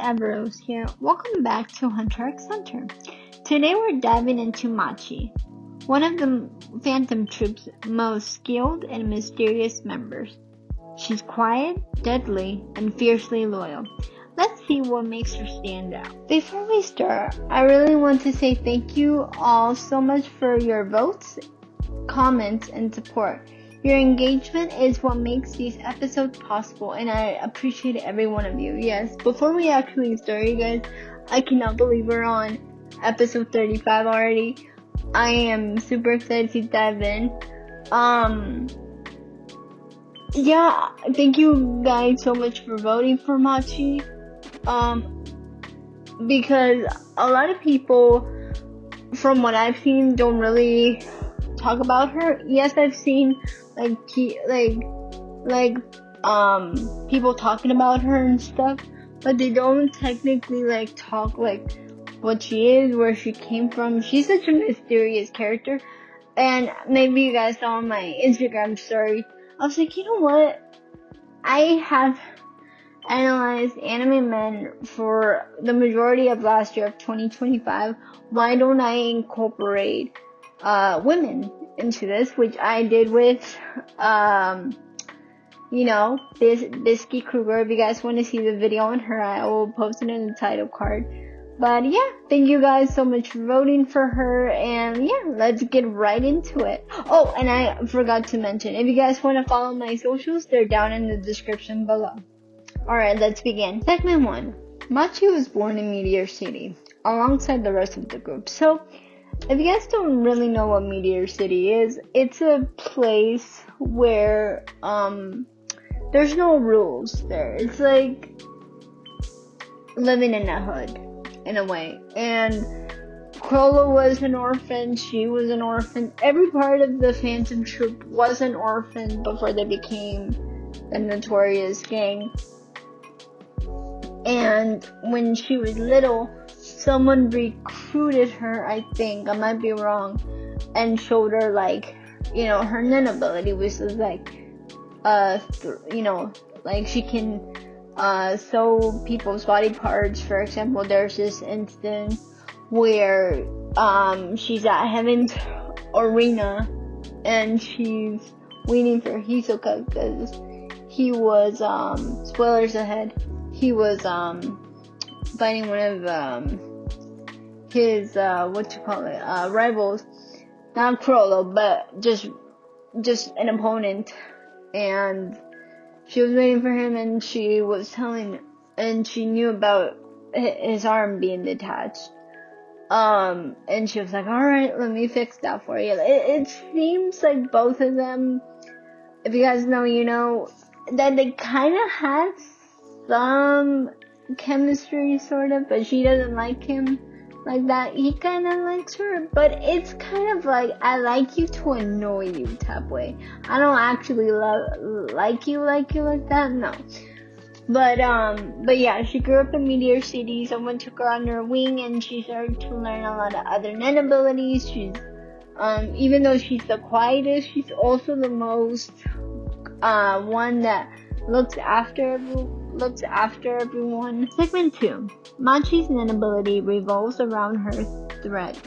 Everose here. Welcome back to Hunter x Hunter. Today we're diving into Machi, one of the Phantom Troupe's most skilled and mysterious members. She's quiet, deadly, and fiercely loyal. Let's see what makes her stand out. Before we start, I really want to say thank you all so much for your votes, comments, and support. Your engagement is what makes these episodes possible, and I appreciate every one of you. Yes, before we actually start, you guys, I cannot believe we're on episode 35 already. I am super excited to dive in. Yeah, thank you guys so much for voting for Machi. Because a lot of people, from what I've seen, don't really talk about her. Yes, I've seen people talking about her and stuff, but they don't technically talk what she is, where she came from. She's such a mysterious character, and maybe you guys saw on my Instagram story, I was like, you know what, I have analyzed anime men for the majority of last year of 2025. Why don't I incorporate women into this, which I did with Bisky Kruger. If you guys want to see the video on her, I will post it in the title card. But yeah, thank you guys so much for voting for her, and yeah, let's get right into it. Oh, and I forgot to mention, if you guys want to follow my socials, they're down in the description below. Alright, let's begin. Segment 1. Machi was born in Meteor City, alongside the rest of the group. So, if you guys don't really know what Meteor City is, it's a place where, there's no rules there. It's like living in a hood, in a way. And Corolla was an orphan, she was an orphan. Every part of the Phantom Troupe was an orphan before they became the notorious gang. And when she was little, someone recruited her, I think, I might be wrong, and showed her her nin ability, which is she can sew people's body parts. For example, there's this instance where she's at Heaven's Arena and she's waiting for Hisoka because he was spoilers ahead, he was fighting one of his rivals, not Corolla, but just an opponent. And she was waiting for him, and she was telling, and she knew about his arm being detached. And she was like, alright, let me fix that for you. It seems like both of them, if you guys know, you know, that they kind of had some chemistry, sort of, but she doesn't like him like that. He kind of likes her, but it's kind of like, I like you to annoy you type way. I don't actually like you like that, no. But yeah, she grew up in Meteor City. Someone took her under her wing, and she started to learn a lot of other nin abilities. She's, even though she's the quietest, she's also the most, one that looks after everyone. Segment 2. Machi's nin ability revolves around her threads,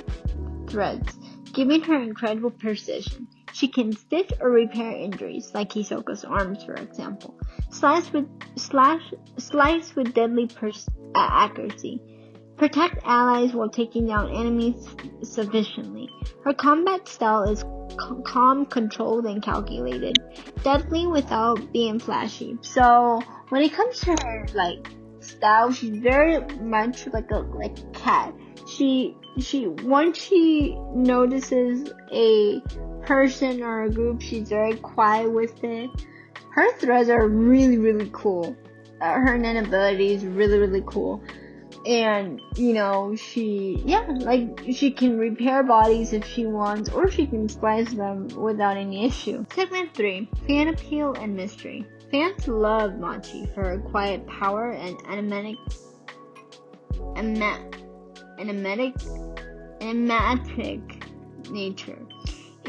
giving her incredible precision. She can stitch or repair injuries, like Hisoka's arms, for example. Slice with deadly accuracy. Protect allies while taking down enemies sufficiently. Her combat style is calm, controlled, and calculated. Deadly without being flashy. So when it comes to her style, she's very much like a cat. She once she notices a person or a group, she's very quiet with it. Her threads are really, really cool. Her nin ability is really, really cool. And, she can repair bodies if she wants, or she can splice them without any issue. Segment 3. Fan appeal and mystery. Fans love Machi for her quiet power and enigmatic nature.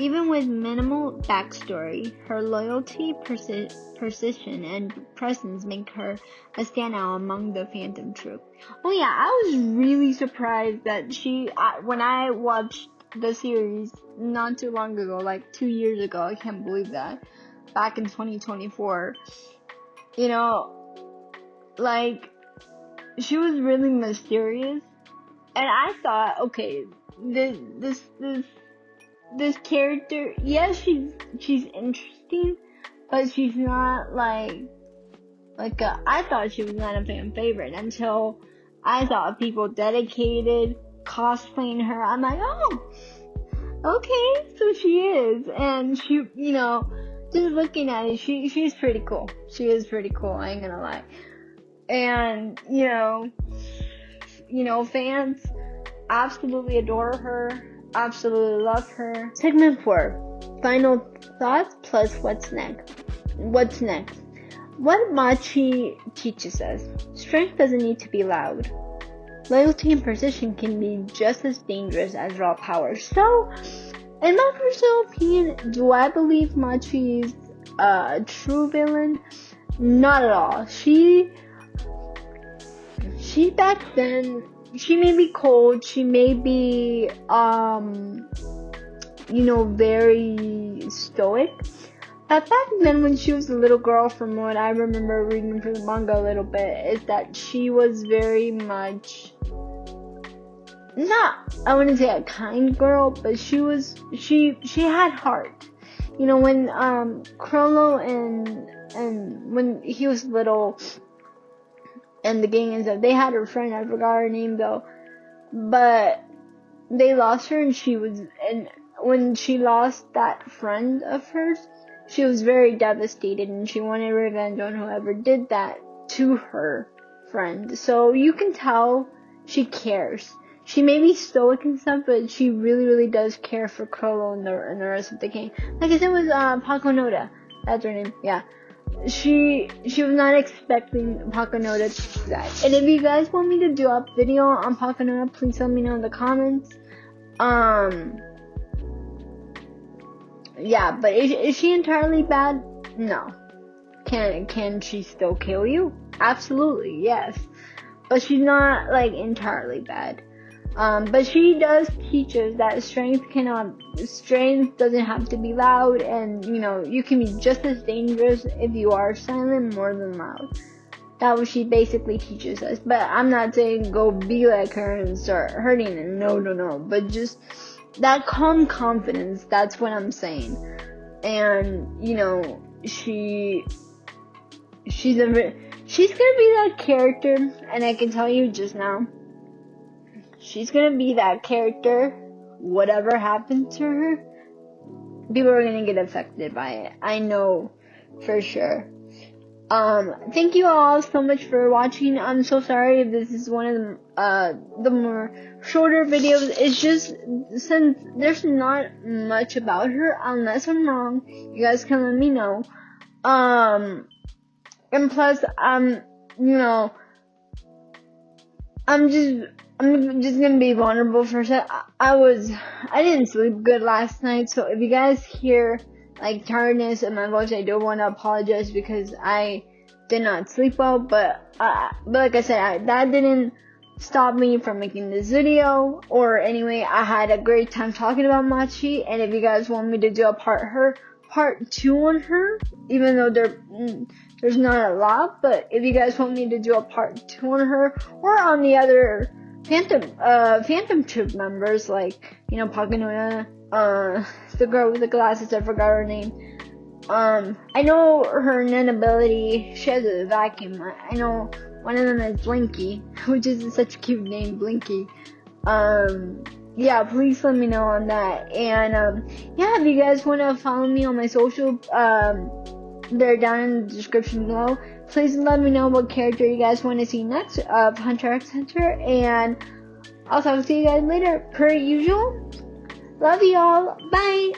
Even with minimal backstory, her loyalty, precision, and presence make her a standout among the Phantom Troupe. Oh yeah, I was really surprised that when I watched the series not too long ago, like 2 years ago, I can't believe that, back in 2024, you know, like, she was really mysterious, and I thought, okay, this character, yes, she's interesting, but she's not I thought she was not a fan favorite until I saw people dedicated cosplaying her. I'm like, oh, okay, so she is, and she, just looking at it, she's pretty cool. She is pretty cool, I ain't gonna lie. And, fans absolutely adore her, absolutely love her. Segment 4. Final thoughts plus what's next. What Machi teaches us. Strength doesn't need to be loud. Loyalty and precision can be just as dangerous as raw power. So, in my personal opinion, do I believe Machi is a true villain? Not at all. She back then, she may be cold, she may be, very stoic. But back then, when she was a little girl, from what I remember reading from the manga a little bit, is that she was very much, I wouldn't say a kind girl, but she had heart. When, Crollo and when he was little, and the gang and stuff, they had her friend, I forgot her name though, but they lost her, and when she lost that friend of hers, she was very devastated, and she wanted revenge on whoever did that to her friend. So you can tell she cares. She may be stoic and stuff, but she really, really does care for Crollo and the rest of the gang. Like I said, with Pakonoda, that's her name, yeah. She was not expecting Pakonoda to do that. And if you guys want me to do a video on Pakonoda, please let me know in the comments. Yeah, but is she entirely bad? No. Can she still kill you? Absolutely, yes. But she's not entirely bad. But she does teach us that strength doesn't have to be loud, and you can be just as dangerous if you are silent more than loud. That's what she basically teaches us. But I'm not saying go be like her and start hurting her. No. But just that calm confidence, that's what I'm saying. And she's gonna be that character, and I can tell you just now, she's gonna be that character. Whatever happens to her, people are gonna get affected by it. I know for sure. Thank you all so much for watching. I'm so sorry if this is one of the more shorter videos. It's just since there's not much about her, unless I'm wrong, you guys can let me know. And plus, I'm just gonna be vulnerable for a sec. I didn't sleep good last night, so if you guys hear tiredness in my voice, I do want to apologize because I did not sleep well. But like I said, that didn't stop me from making this video. Or anyway, I had a great time talking about Machi, and if you guys want me to do a part 2 on her, even though there's not a lot, but if you guys want me to do a part 2 on her, or on the other Phantom Troupe members, Pakonoda, the girl with the glasses, I forgot her name. I know her Nen ability, she has a vacuum. I know one of them is Blinky, which is such a cute name, Blinky. Yeah, please let me know on that. And, yeah, if you guys want to follow me on my social, they're down in the description below. Please let me know what character you guys want to see next of Hunter x Hunter, and I'll talk to you guys later, per usual. Love y'all. Bye.